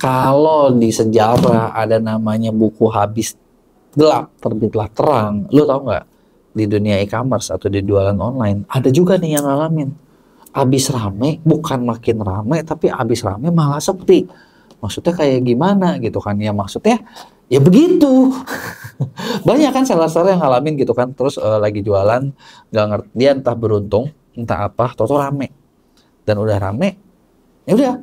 Kalau di sejarah ada namanya buku habis gelap, terbitlah terang. Lu tau nggak? Di dunia e-commerce atau di jualan online, ada juga nih yang ngalamin. Habis rame, bukan makin rame, tapi habis rame malah sepi. Maksudnya kayak gimana gitu kan? Ya maksudnya, ya begitu. Banyak kan seller-seller yang ngalamin gitu kan. Terus lagi jualan, nggak ngerti, dia entah beruntung, entah apa, toto rame. Dan udah rame, ya udah.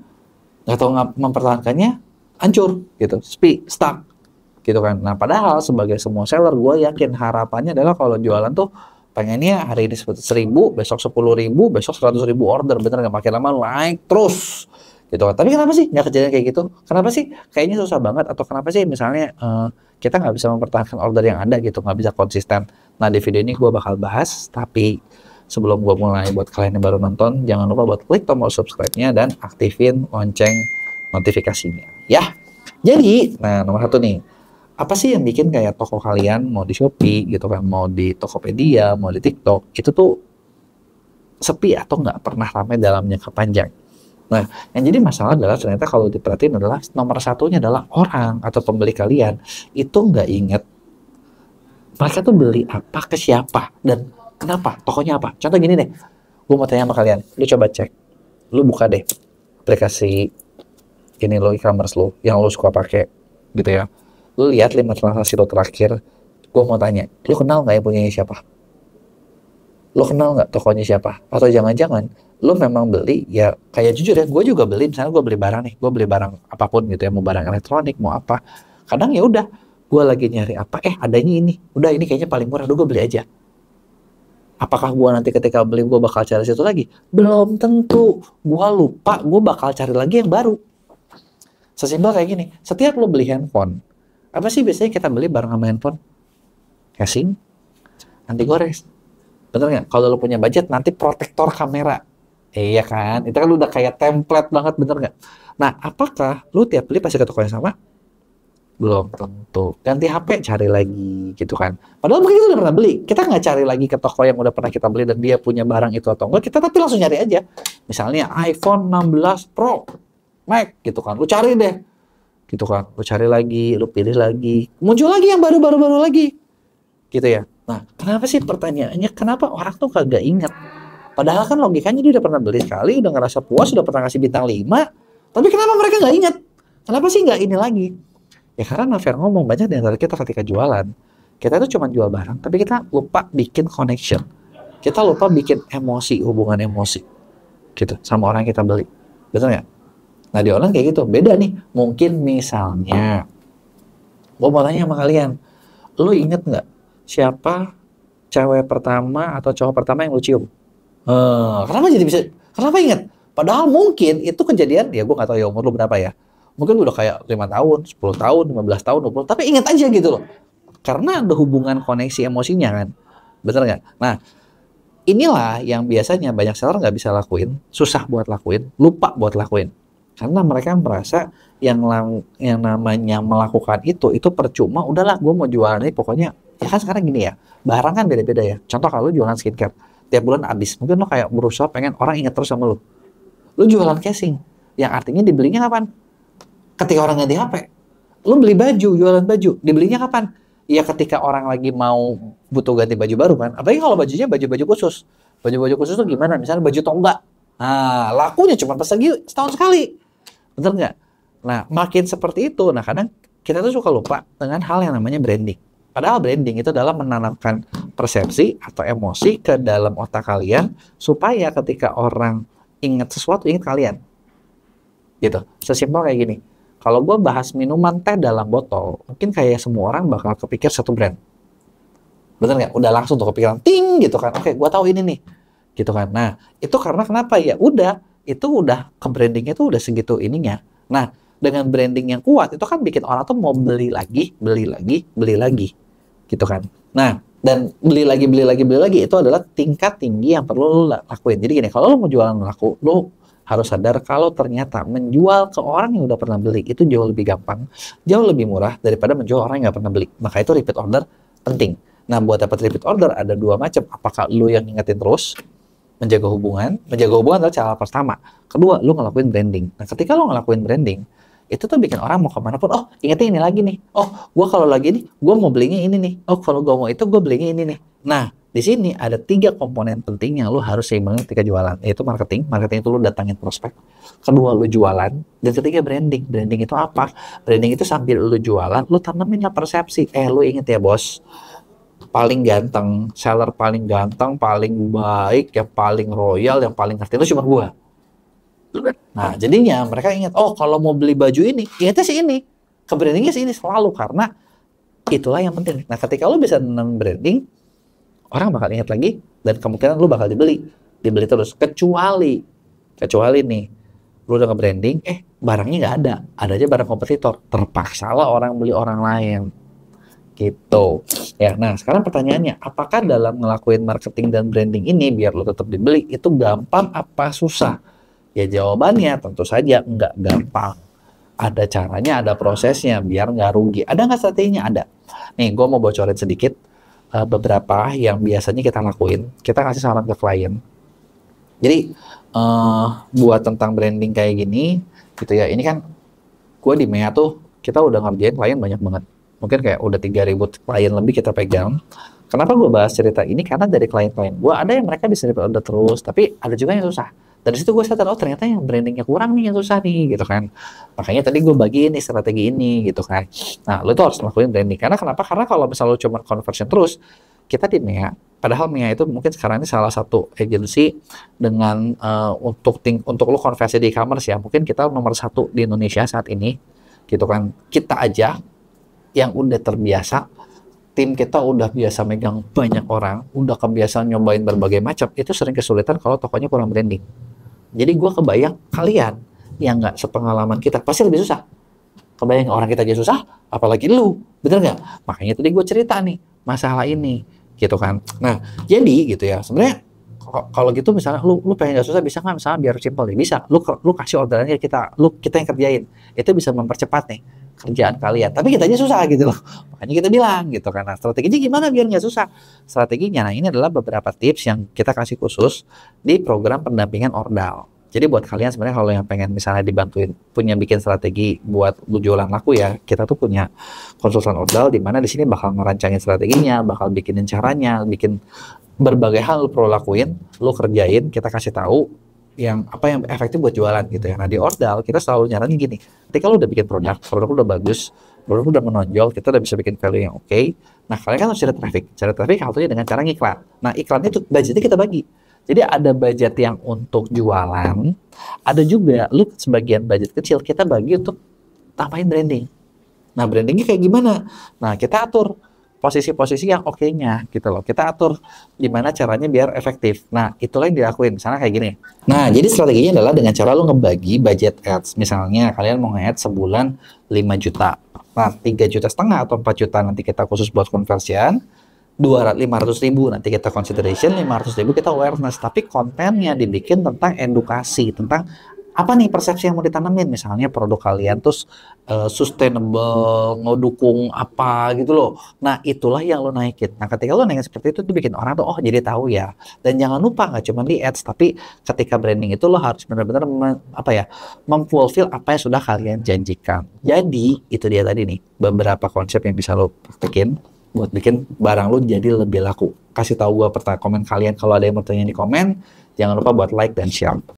Nggak tahu mempertahankannya, hancur gitu, stuck gitu kan. Nah padahal sebagai semua seller, gue yakin harapannya adalah kalau jualan tuh pengennya hari ini 1.000, besok 10.000, besok 100.000 order, bener nggak? Makin lama naik terus gitu kan. Tapi kenapa sih nggak kejadian kayak gitu? Kenapa sih kayaknya susah banget? Atau kenapa sih misalnya kita nggak bisa mempertahankan order yang ada gitu, nggak bisa konsisten? Nah di video ini gue bakal bahas, tapi sebelum gue mulai, buat kalian yang baru nonton, jangan lupa buat klik tombol subscribe-nya dan aktifin lonceng notifikasinya ya. Jadi, nah nomor 1 nih, apa sih yang bikin kayak toko kalian, mau di Shopee gitu kan, mau di Tokopedia, mau di TikTok, itu tuh sepi atau nggak pernah ramai dalam jangka panjang? Nah, yang jadi masalah adalah ternyata kalau diperhatiin adalah nomor satunya adalah orang atau pembeli kalian itu nggak inget mereka tuh beli apa ke siapa dan kenapa, tokonya apa. Contoh gini deh, gue mau tanya sama kalian, lu coba cek, lu buka deh aplikasi ini lo, e-commerce lo yang lo suka pakai gitu ya. Lu lihat 5 transaksi lo terakhir. Gue mau tanya, lu kenal nggak yang punyanya siapa? Lu kenal nggak tokonya siapa? Atau jangan-jangan lu memang beli, ya kayak jujur ya, gue juga beli, misalnya gue beli barang nih, gue beli barang apapun gitu ya, mau barang elektronik, mau apa. Kadang ya udah, gue lagi nyari apa, adanya ini, udah ini kayaknya paling murah, gue beli aja. Apakah gue nanti ketika beli gue bakal cari situ lagi? Belum tentu. Gue lupa, gue bakal cari lagi yang baru. Sesimpel kayak gini, setiap lo beli handphone, apa sih biasanya kita beli barang sama handphone? Casing, anti gores. Bener nggak? Kalau lo punya budget, nanti protektor kamera. Iya kan? Itu kan udah kayak template banget, bener nggak? Nah, apakah lo tiap beli pasti ke toko yang sama? Belum tentu. Ganti HP, cari lagi gitu kan. Padahal mungkin kita udah pernah beli. Kita nggak cari lagi ke toko yang udah pernah kita beli dan dia punya barang itu atau enggak. Kita tapi langsung nyari aja. Misalnya iPhone 16 Pro Max gitu kan. Lu cari deh. Gitu kan. Lu cari lagi, lu pilih lagi. Muncul lagi yang baru lagi. Gitu ya. Nah, kenapa sih pertanyaannya? Kenapa orang tuh kagak ingat? Padahal kan logikanya dia udah pernah beli sekali, udah ngerasa puas, udah pernah kasih bintang 5. Tapi kenapa mereka nggak ingat? Kenapa sih nggak ini lagi? Ya karena fair ngomong, banyak di antara kita ketika jualan, kita itu cuma jual barang, tapi kita lupa bikin connection. Kita lupa bikin emosi, hubungan emosi. Gitu, sama orang yang kita beli. Betul nggak? Nah di online kayak gitu, beda nih. Mungkin misalnya, gue mau tanya sama kalian, lu inget nggak siapa cewek pertama atau cowok pertama yang lu cium? Kenapa jadi bisa? Kenapa inget? Padahal mungkin itu kejadian, ya gue nggak tahu ya umur lu berapa ya. Mungkin udah kayak 5 tahun, 10 tahun, 15 tahun, 20, tapi inget aja gitu loh. Karena ada hubungan koneksi emosinya kan. Bener nggak? Nah, inilah yang biasanya banyak seller nggak bisa lakuin, susah buat lakuin, lupa buat lakuin. Karena mereka merasa yang namanya melakukan itu percuma. Udahlah, gue mau jualan ini pokoknya. Ya kan sekarang gini ya, barang kan beda-beda ya. Contoh kalau lu jualan skincare, tiap bulan habis. Mungkin lo kayak berusaha pengen orang ingat terus sama lu. Lu jualan casing, yang artinya dibelinya kapan? Ketika orang ganti HP. Lu beli baju, jualan baju, dibelinya kapan? Ya ketika orang lagi mau butuh ganti baju baru kan. Apalagi kalau bajunya baju-baju khusus. Baju-baju khusus tuh gimana? Misalnya baju tonggak. Nah, lakunya cuma pas lagi setahun sekali. Bener nggak? Nah, makin seperti itu. Nah, kadang kita tuh suka lupa dengan hal yang namanya branding. Padahal branding itu adalah menanamkan persepsi atau emosi ke dalam otak kalian supaya ketika orang ingat sesuatu, ingat kalian. Gitu. Sesimpel kayak gini. Kalau gue bahas minuman teh dalam botol, mungkin kayak semua orang bakal kepikir satu brand. Bener nggak? Udah langsung tuh kepikiran, ting gitu kan. Oke, gue tahu ini nih. Gitu kan. Nah, itu karena kenapa? Ya udah, itu udah ke brandingnya tuh udah segitu ininya. Nah, dengan branding yang kuat, itu kan bikin orang tuh mau beli lagi, beli lagi. Gitu kan. Nah, dan beli lagi, itu adalah tingkat tinggi yang perlu lo lakuin. Jadi gini, kalau lo mau jualan laku, lo harus sadar kalau ternyata menjual ke orang yang udah pernah beli itu jauh lebih gampang, jauh lebih murah daripada menjual orang yang nggak pernah beli. Maka itu repeat order penting. Nah, buat dapat repeat order ada dua macam. Apakah lo yang ingetin terus, menjaga hubungan adalah cara pertama. Kedua, lo ngelakuin branding. Nah, ketika lo ngelakuin branding, itu tuh bikin orang mau kemana pun, oh ingetnya ini lagi nih, oh gua kalau lagi nih, gua mau belinya ini nih, oh kalau gua mau itu gua belinya ini nih. Nah, di sini ada 3 komponen penting yang lu harus seimbangin ketika jualan, yaitu marketing. Marketing itu lu datangin prospek. Kedua, lu jualan. Dan ketiga, branding. Branding itu apa? Branding itu sambil lu jualan, lu tanemin lah persepsi. Lu inget ya bos, paling ganteng, seller paling ganteng, paling baik, yang paling royal, yang paling ngerti itu cuma gua. Nah, jadinya mereka ingat, oh kalau mau beli baju ini, ingatnya sih ini. Ke brandingnya sih ini selalu, karena itulah yang penting. Nah, ketika lu bisa nanam branding, orang bakal ingat lagi, dan kemungkinan lu bakal dibeli terus. Kecuali nih, lu udah nge-branding, barangnya nggak ada aja barang kompetitor, terpaksa lah orang beli orang lain, gitu. Ya, nah sekarang pertanyaannya, apakah dalam ngelakuin marketing dan branding ini biar lu tetap dibeli, itu gampang apa susah? Ya jawabannya tentu saja nggak gampang. Ada caranya, ada prosesnya, biar nggak rugi. Ada nggak strateginya? Ada. Nih, gue mau bocorin sedikit beberapa yang biasanya kita lakuin. Kita kasih saran ke klien. Jadi buat tentang branding kayak gini gitu ya, ini kan gue di MEA tuh kita udah ngerjain klien banyak banget, mungkin kayak udah 3.000 klien lebih kita pegang. Kenapa gue bahas cerita ini? Karena dari klien-klien gue ada yang mereka bisa dapat order terus, tapi ada juga yang susah. Dari situ gue sadar, oh ternyata yang brandingnya kurang nih, yang susah nih gitu kan. Makanya tadi gue bagi ini strategi ini gitu kan. Nah, lo tuh harus lakuin branding. Karena kenapa? Karena kalau misalnya lo cuma conversion terus, kita di MEA, padahal MEA itu mungkin sekarang ini salah satu agensi dengan untuk lo konversi di e-commerce ya, mungkin kita nomor 1 di Indonesia saat ini gitu kan. Kita aja yang udah terbiasa, tim kita udah biasa megang banyak orang, udah kebiasaan nyobain berbagai macam, itu sering kesulitan kalau tokonya kurang branding. Jadi gue kebayang kalian yang nggak sepengalaman kita pasti lebih susah. Kebayang orang kita aja susah, apalagi lu, bener nggak? Makanya tadi gue cerita nih masalah ini, gitu kan. Nah, jadi gitu ya. Sebenarnya kalau gitu misalnya lu pengen nggak susah, bisa nggak misalnya biar simpel nih? Bisa. Lu kasih orderannya kita yang kerjain. Itu bisa mempercepat nih kerjaan kalian. Tapi kita aja susah gitu loh. Makanya kita bilang gitu kan. Nah, strateginya gimana biar nggak susah? Strateginya, nah ini adalah beberapa tips yang kita kasih khusus di program pendampingan ordal. Jadi buat kalian sebenarnya kalau yang pengen misalnya dibantuin punya bikin strategi buat lu jualan laku ya, kita tuh punya konsultan ordal di mana di sini bakal ngerancangin strateginya, bakal bikinin caranya, bikin berbagai hal lu perlu lakuin, lu kerjain, kita kasih tahu yang apa yang efektif buat jualan gitu ya. Nah di ordal kita selalu nyaranin gini, ketika lu udah bikin produk lu udah bagus, produk lu udah menonjol, kita udah bisa bikin value yang oke. Nah kalian kan harus cari traffic haltunya dengan cara ngiklan. Nah iklannya itu budgetnya kita bagi. Jadi ada budget yang untuk jualan, ada juga lu sebagian budget kecil kita bagi untuk tambahin branding. Nah brandingnya kayak gimana? Nah kita atur posisi-posisi yang oke-nya gitu loh. Kita atur gimana caranya biar efektif. Nah itulah yang dilakuin. Misalnya kayak gini. Nah jadi strateginya adalah dengan cara lu ngebagi budget ads. Misalnya kalian mau nge-ads sebulan 5 juta. Nah 3,5 juta atau 4 juta nanti kita khusus buat konversian. 500.000 nanti kita consideration, 500.000 kita awareness, tapi kontennya dibikin tentang edukasi, tentang apa nih persepsi yang mau ditanamin, misalnya produk kalian terus sustainable, ngedukung apa gitu loh. Nah itulah yang lo naikin. Nah ketika lo naikin seperti itu bikin orang tuh oh jadi tahu ya. Dan jangan lupa nggak cuma di ads, tapi ketika branding itu lo harus benar-benar memfulfill apa yang sudah kalian janjikan. Jadi itu dia tadi nih beberapa konsep yang bisa lo praktekin buat bikin barang lu jadi lebih laku. Kasih tahu gua komen kalian kalau ada yang mau tanya di komen. Jangan lupa buat like dan share.